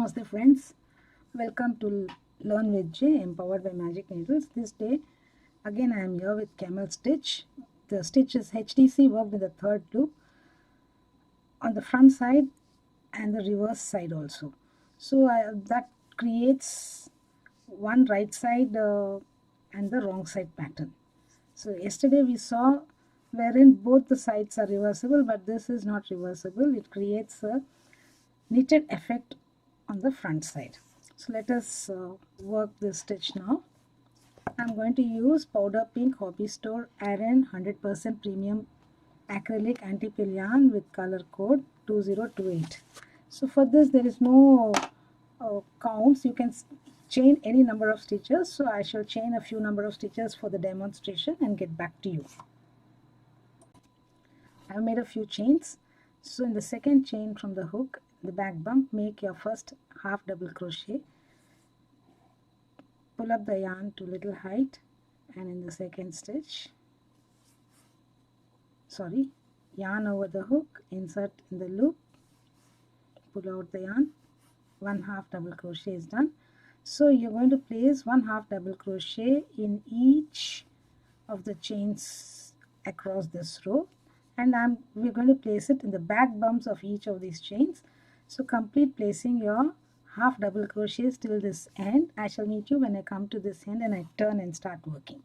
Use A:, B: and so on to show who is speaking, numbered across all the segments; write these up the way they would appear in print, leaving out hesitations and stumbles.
A: Namaste friends, welcome to Learn with J, empowered by Magic Needles. This day again I am here with Camel Stitch. The stitch is HDC, worked in the third loop on the front side and the reverse side also. So that creates one right side and the wrong side pattern. So yesterday we saw wherein both the sides are reversible, but this is not reversible. It creates a knitted effect on the front side. So let us work this stitch now. I'm going to use powder pink hobby store Aran 100% premium acrylic anti-pill yarn with color code 2028. So for this there is no counts. You can chain any number of stitches. So I shall chain a few number of stitches for the demonstration and get back to you. I have made a few chains. So in the second chain from the hook, the back bump, make your first half double crochet, pull up the yarn to little height, and in the second stitch, yarn over the hook, insert in the loop, pull out the yarn, one half double crochet is done. So you're going to place one half double crochet in each of the chains across this row, and we're going to place it in the back bumps of each of these chains. So complete placing your half double crochets till this end. I shall meet you when I come to this end and I turn and start working.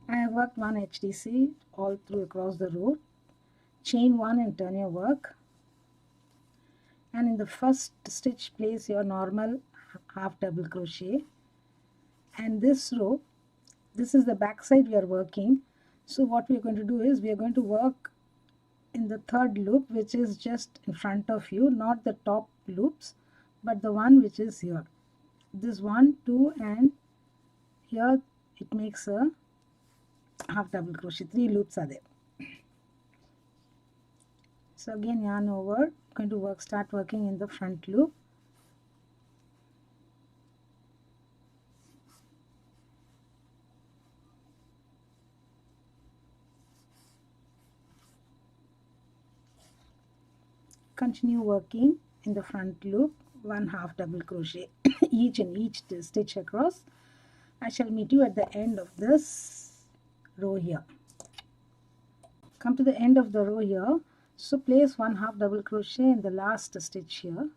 A: I have worked one HDC all through across the row. Chain one and turn your work, and in the first stitch place your normal half double crochet, and this row, this is the back side we are working. So what we are going to do is we are going to work in the third loop, which is just in front of you, not the top loops but the one which is here. This 1, 2 and here it makes a half double crochet. 3 loops are there. So again yarn over, going to start working in the front loop. Continue working in the front loop, one half double crochet each in each stitch across. I shall meet you at the end of this row here. Come to the end of the row here. So place one half double crochet in the last stitch here.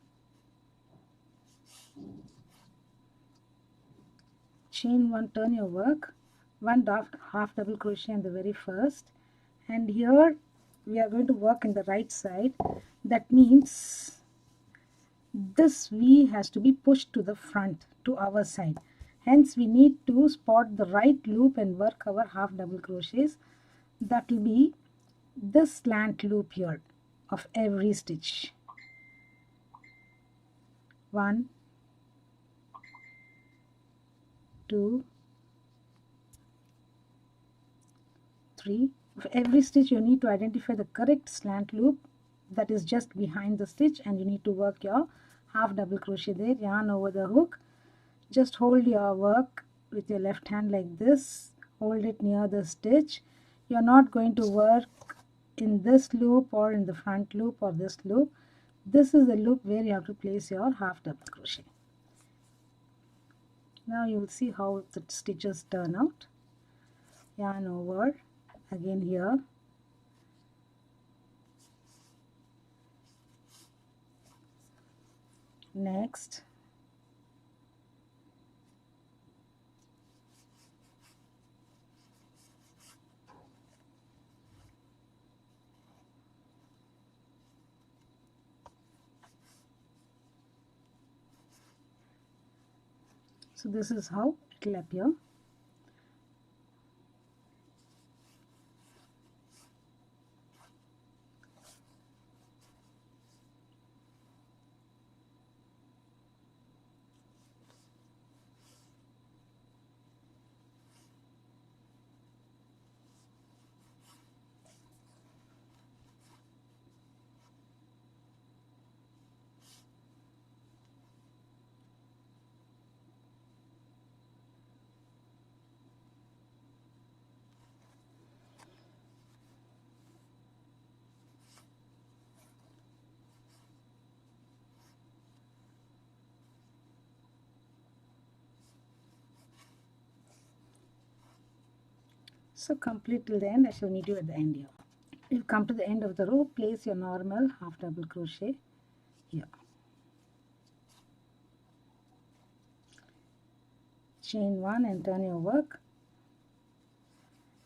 A: Chain one, turn your work, one half double crochet in the very first, and here we are going to work in the right side. That means this V has to be pushed to the front, to our side. Hence we need to spot the right loop and work our half double crochets. That will be this slant loop here of every stitch. 1, 2, 3. For every stitch you need to identify the correct slant loop that is just behind the stitch, and you need to work your half double crochet there. Yarn over the hook, just hold your work with your left hand like this, hold it near the stitch. You're not going to work in this loop or in the front loop or this loop. This is the loop where you have to place your half double crochet. Now you will see how the stitches turn out. Yarn over again here, next, so this is how it will appear. So complete till the end. I shall meet you at the end here. You come to the end of the row, place your normal half double crochet here. Chain 1 and turn your work.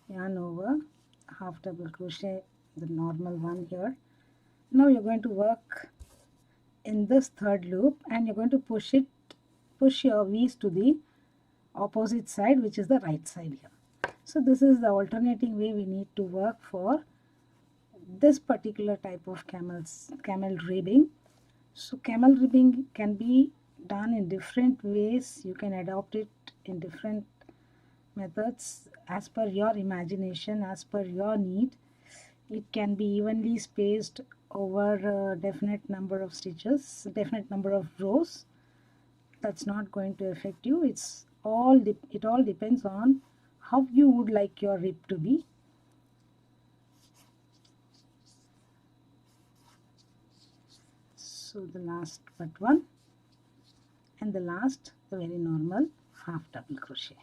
A: Yarn over, half double crochet the normal one here. Now you're going to work in this third loop and you're going to push your V's to the opposite side, which is the right side here. So this is the alternating way we need to work for this particular type of camel ribbing. So camel ribbing can be done in different ways. You can adopt it in different methods as per your imagination, as per your need. It can be evenly spaced over a definite number of stitches, definite number of rows. That's not going to affect you. It all depends on how you would like your rib to be. So the last but one and the last, the very normal half double crochet.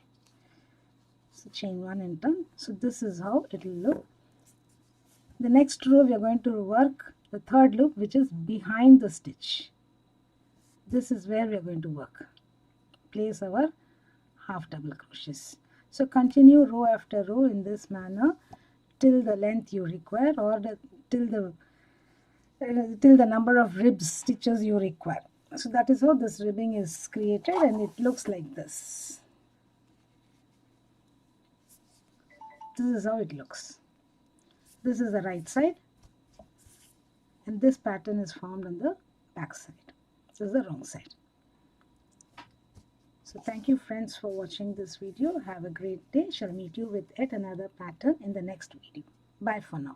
A: So chain 1 and turn. So this is how it will look. The next row we are going to work the third loop, which is behind the stitch. This is where we are going to work. Place our half double crochets. So continue row after row in this manner till the length you require, or till the number of ribs stitches you require. So that is how this ribbing is created, and it looks like this. This is how it looks. This is the right side, and this pattern is formed on the back side. This is the wrong side. So thank you friends for watching this video. Have a great day. Shall meet you with yet another pattern in the next video. Bye for now.